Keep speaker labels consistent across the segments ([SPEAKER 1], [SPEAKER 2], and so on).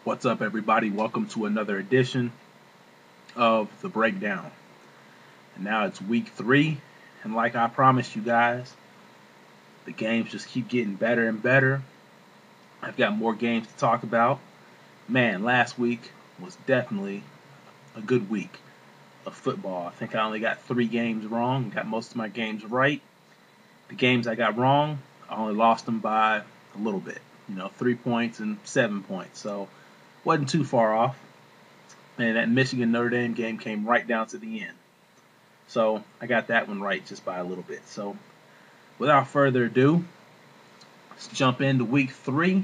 [SPEAKER 1] What's up, everybody? Welcome to another edition of The Breakdown. And now it's week 3, and like I promised you guys, the games just keep getting better and better. I've got more games to talk about. Man, last week was definitely a good week of football. I think I only got 3 games wrong, got most of my games right. The games I got wrong, I only lost them by a little bit. 3 points and 7 points. So wasn't too far off. And that Michigan-Notre Dame game came right down to the end. So I got that one right just by a little bit. So without further ado, let's jump into week 3.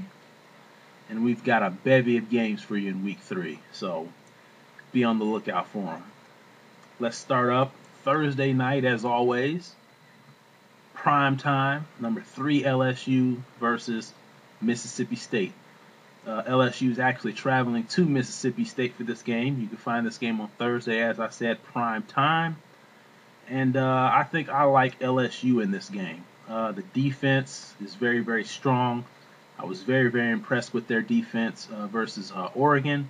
[SPEAKER 1] And we've got a bevy of games for you in week 3. So be on the lookout for them. Let's start up Thursday night as always. Prime time, number 3 LSU versus Mississippi State. LSU is actually traveling to Mississippi State for this game. You can find this game on Thursday, as I said, prime time. And I think I like LSU in this game. The defense is very, very strong. I was very, very impressed with their defense versus Oregon.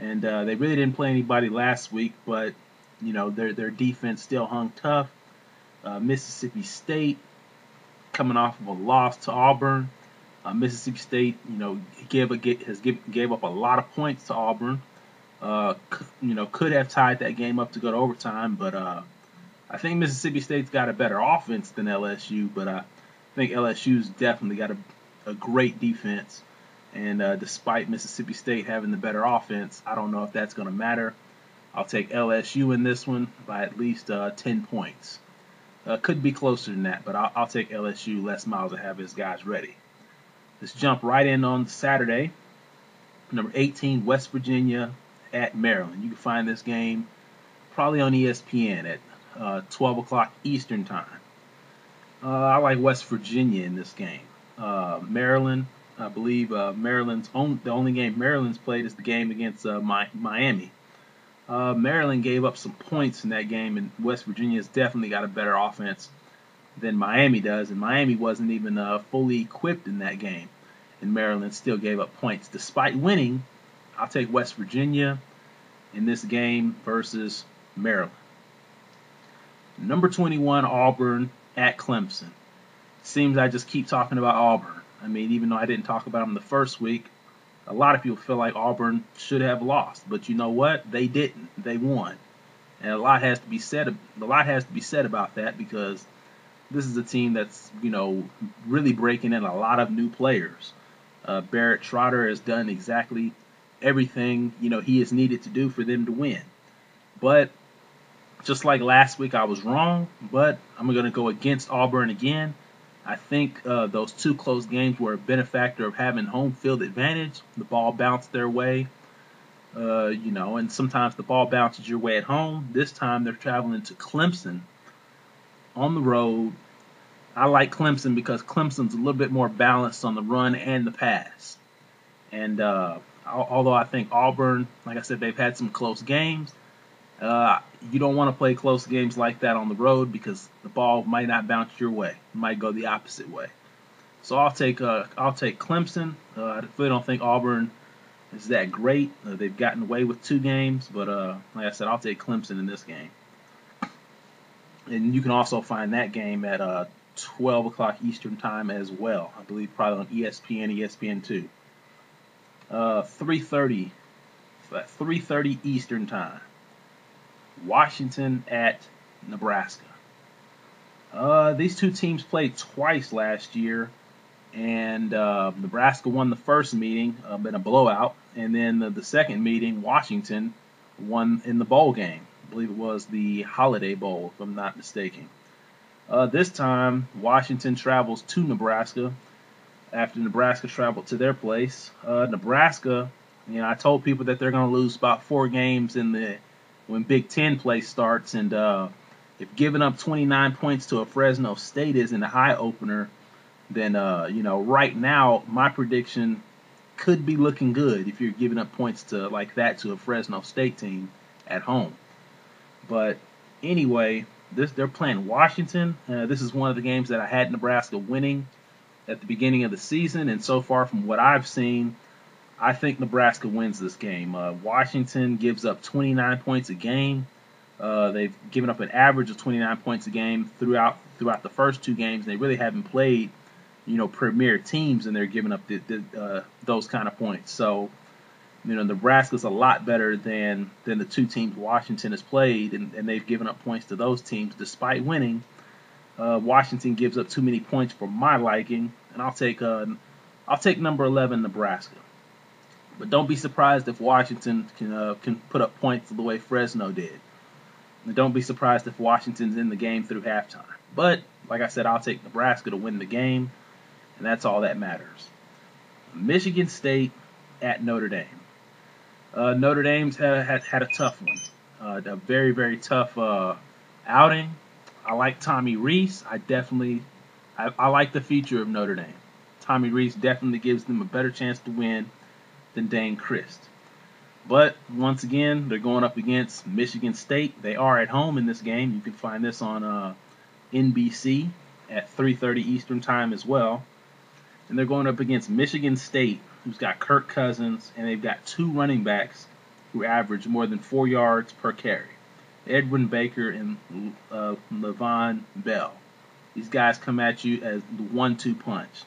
[SPEAKER 1] And they really didn't play anybody last week, but their defense still hung tough. Mississippi State coming off of a loss to Auburn. Mississippi State, gave up a lot of points to Auburn. Could have tied that game up to go to overtime, but I think Mississippi State's got a better offense than LSU. But I think LSU's definitely got a great defense, and despite Mississippi State having the better offense, I don't know if that's going to matter. I'll take LSU in this one by at least 10 points. Could be closer than that, but I'll take LSU. Les Miles will have his guys ready. Let's jump right in on Saturday. Number 18, West Virginia at Maryland. You can find this game probably on ESPN at 12 o'clock Eastern time. I like West Virginia in this game. Maryland, I believe the only game Maryland's played is the game against Miami. Maryland gave up some points in that game, and West Virginia's definitely got a better offense than Miami does, and Miami wasn't even fully equipped in that game, and Maryland still gave up points. Despite winning, I'll take West Virginia in this game versus Maryland. Number 21, Auburn at Clemson. Seems I just keep talking about Auburn. I mean, even though I didn't talk about them the first week, a lot of people feel like Auburn should have lost, but you know what? They didn't. They won, and a lot has to be said about that, because this is a team that's, really breaking in a lot of new players. Barrett Trotter has done exactly everything, he is needed to do for them to win. But just like last week, I was wrong, but I'm going to go against Auburn again. I think those 2 close games were a benefactor of having home field advantage. The ball bounced their way, and sometimes the ball bounces your way at home. This time they're traveling to Clemson on the road. I like Clemson because Clemson's a little bit more balanced on the run and the pass. And although I think Auburn, like I said, they've had some close games, you don't want to play close games like that on the road, because the ball might not bounce your way. It might go the opposite way. So I'll take Clemson. I really don't think Auburn is that great. They've gotten away with 2 games, but like I said, I'll take Clemson in this game. And you can also find that game at 12 o'clock Eastern time as well. I believe probably on ESPN, ESPN2. 3:30 Eastern time. Washington at Nebraska. These 2 teams played twice last year, and Nebraska won the first meeting in a blowout, and then the second meeting, Washington won in the bowl game. I believe it was the Holiday Bowl, if I'm not mistaken. This time, Washington travels to Nebraska after Nebraska traveled to their place. Nebraska, I told people that they're going to lose about 4 games when Big Ten play starts, and if giving up 29 points to a Fresno State isn't an eye-opener, then, right now, my prediction could be looking good if you're giving up points like that to a Fresno State team at home. But anyway, they're playing Washington. This is one of the games that I had Nebraska winning at the beginning of the season, and so far from what I've seen, I think Nebraska wins this game. Washington gives up 29 points a game. They've given up an average of 29 points a game throughout the first two games. They really haven't played, premier teams, and they're giving up those kind of points. So, Nebraska's a lot better than the two teams Washington has played, and they've given up points to those teams despite winning. Washington gives up too many points for my liking, and I'll take number 11 Nebraska. But don't be surprised if Washington can put up points the way Fresno did. And don't be surprised if Washington's in the game through halftime. But, like I said, I'll take Nebraska to win the game, and that's all that matters. Michigan State at Notre Dame. Notre Dame's had a tough one. A very, very tough outing. I like Tommy Rees. I like the future of Notre Dame. Tommy Rees definitely gives them a better chance to win than Dane Christ. But once again, they're going up against Michigan State. They are at home in this game. You can find this on NBC at 3:30 Eastern Time as well. And they're going up against Michigan State, who's got Kirk Cousins, and they've got two running backs who average more than 4 yards per carry. Edwin Baker and Levon Bell. These guys come at you as the 1-2 punch.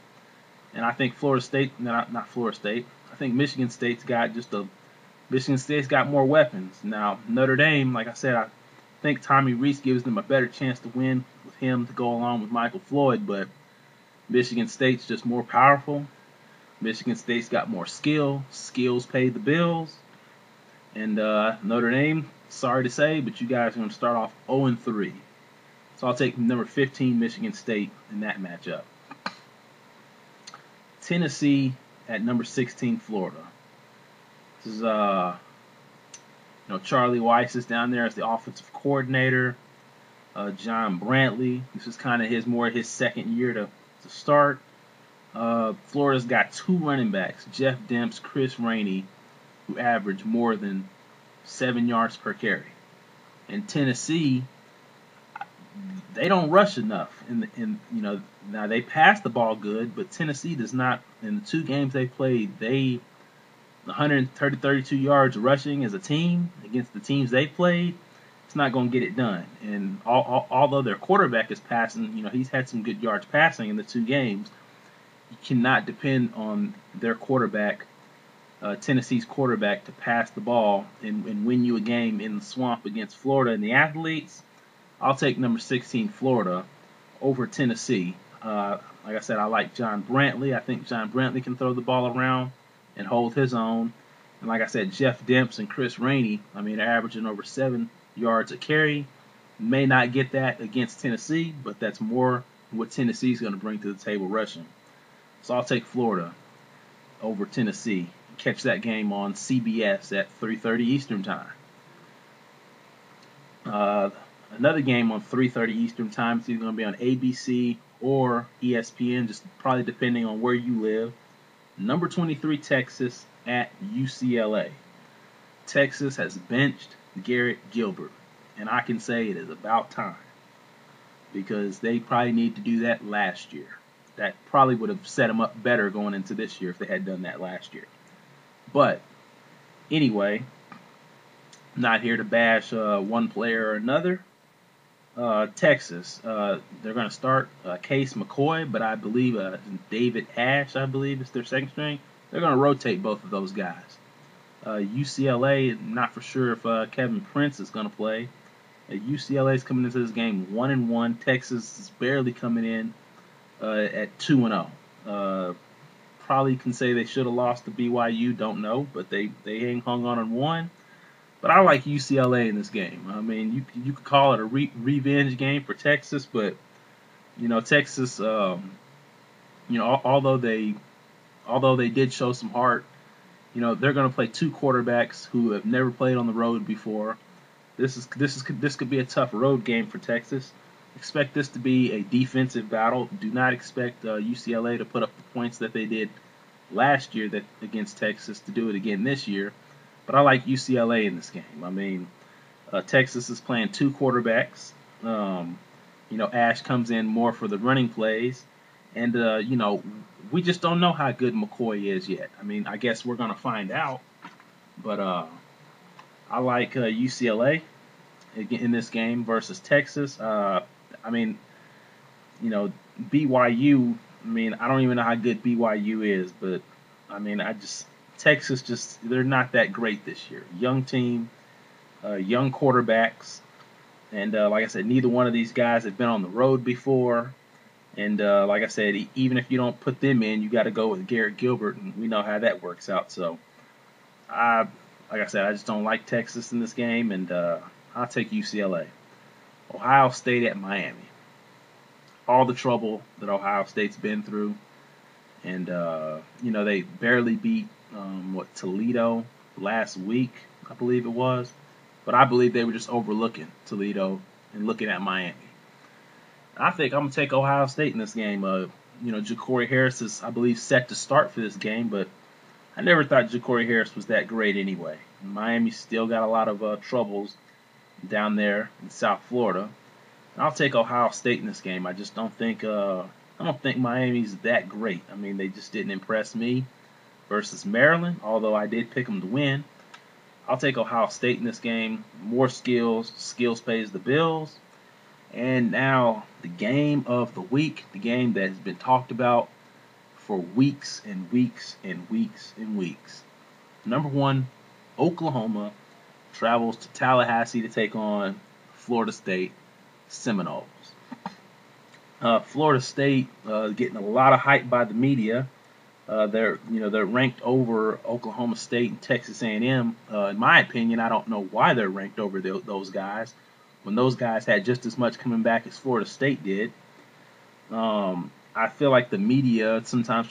[SPEAKER 1] And I think not Florida State. I think Michigan State's got more weapons. Now, Notre Dame, like I said, I think Tommy Rees gives them a better chance to win with him to go along with Michael Floyd, but Michigan State's just more powerful. Michigan State's got more skill. Skills pay the bills. And Notre Dame, sorry to say, but you guys are going to start off 0-3. So I'll take number 15 Michigan State in that matchup. Tennessee at number 16 Florida. This is Charlie Weiss is down there as the offensive coordinator. John Brantley. This is kind of his second year to start. Florida's got two running backs, Jeff Demps, Chris Rainey, who average more than 7 yards per carry. And Tennessee, they don't rush enough. Now they pass the ball good, but Tennessee does not. In the two games they played, 132 yards rushing as a team against the teams they played. It's not going to get it done. And although their quarterback is passing, he's had some good yards passing in the two games. You cannot depend on their quarterback, Tennessee's quarterback, to pass the ball and win you a game in the swamp against Florida and the athletes. I'll take number 16 Florida over Tennessee. Like I said, I like John Brantley. I think John Brantley can throw the ball around and hold his own. And like I said, Jeff Demps and Chris Rainey, they're averaging over 7 yards a carry. May not get that against Tennessee, but that's more what Tennessee's going to bring to the table rushing. So I'll take Florida over Tennessee. Catch that game on CBS at 3:30 Eastern Time. Another game on 3:30 Eastern Time. It's either going to be on ABC or ESPN, just probably depending on where you live. Number 23 Texas at UCLA. Texas has benched Garrett Gilbert, and I can say it is about time because they probably need to do that last year. That probably would have set them up better going into this year if they had done that last year. But anyway, not here to bash one player or another. Texas, they're going to start Case McCoy, but I believe David Ash, I believe, is their second string. They're going to rotate both of those guys. UCLA, not for sure if Kevin Prince is going to play. UCLA is coming into this game 1-1. Texas is barely coming in at 2-0. Probably can say they should have lost to BYU, don't know, but they ain't hung on and won. But I like UCLA in this game. You could call it a revenge game for Texas, but Texas, although they did show some heart, they're going to play two quarterbacks who have never played on the road before. This could be a tough road game for Texas. Expect this to be a defensive battle. Do not expect UCLA to put up the points that they did last year against Texas to do it again this year. But I like UCLA in this game. Texas is playing two quarterbacks. Ash comes in more for the running plays, And we just don't know how good McCoy is yet. I mean, I guess we're gonna find out. But I like UCLA in this game versus Texas. I mean, BYU. I mean, I don't even know how good BYU is, but I mean, Texas they're not that great this year. Young team, young quarterbacks, and like I said, neither one of these guys have been on the road before. And like I said, even if you don't put them in, you got to go with Garrett Gilbert, and we know how that works out. So, like I said, I just don't like Texas in this game, and I'll take UCLA. Ohio State at Miami. All the trouble that Ohio State's been through, and they barely beat Toledo last week, I believe it was. But I believe they were just overlooking Toledo and looking at Miami. I think I'm gonna take Ohio State in this game. Ja'Cory Harris is, I believe, set to start for this game, but I never thought Ja'Cory Harris was that great anyway. Miami still got a lot of troubles down there in South Florida. And I'll take Ohio State in this game. I just don't think Miami's that great. I mean, they just didn't impress me versus Maryland, although I did pick them to win. I'll take Ohio State in this game. More skills. Skills pays the bills. And now the game of the week, the game that has been talked about for weeks and weeks and weeks and weeks. Number one, Oklahoma travels to Tallahassee to take on Florida State Seminoles. Florida State getting a lot of hype by the media. They're ranked over Oklahoma State and Texas A&M. In my opinion, I don't know why they're ranked over those guys when those guys had just as much coming back as Florida State did. I feel like the media sometimes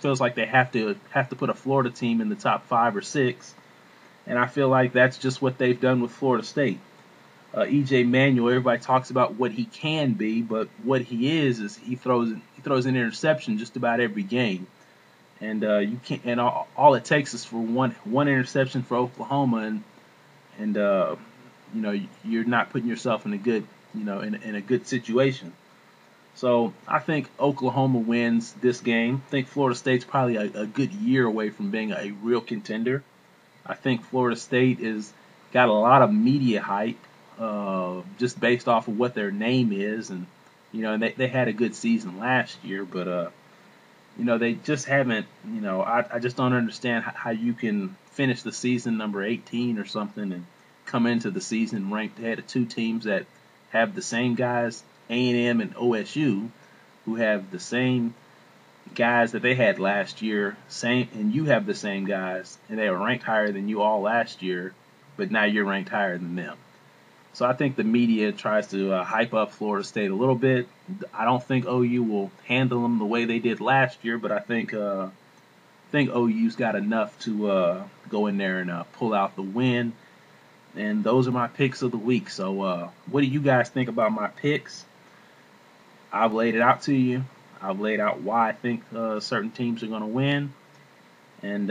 [SPEAKER 1] feels like they have to put a Florida team in the top 5 or 6, and I feel like that's just what they've done with Florida State. EJ Manuel, everybody talks about what he can be, but what he is he throws an interception just about every game, and you can't. And all it takes is for one interception for Oklahoma, and you're not putting yourself in a good in a good situation. So I think Oklahoma wins this game. I think Florida State's probably a good year away from being a real contender. I think Florida State is got a lot of media hype. Just based off of what their name is, and they had a good season last year, but they just haven't. I just don't understand how you can finish the season number 18 or something and come into the season ranked ahead of two teams that have the same guys, A&M and OSU, who have the same guys that they had last year, and you have the same guys, and they were ranked higher than you all last year, but now you're ranked higher than them. So I think the media tries to hype up Florida State a little bit. I don't think OU will handle them the way they did last year, but I think OU's got enough to go in there and pull out the win. And those are my picks of the week. So what do you guys think about my picks? I've laid it out to you. I've laid out why I think certain teams are going to win, and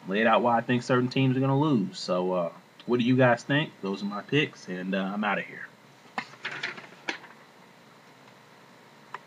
[SPEAKER 1] laid out why I think certain teams are going to lose. So what do you guys think? Those are my picks, and I'm out of here.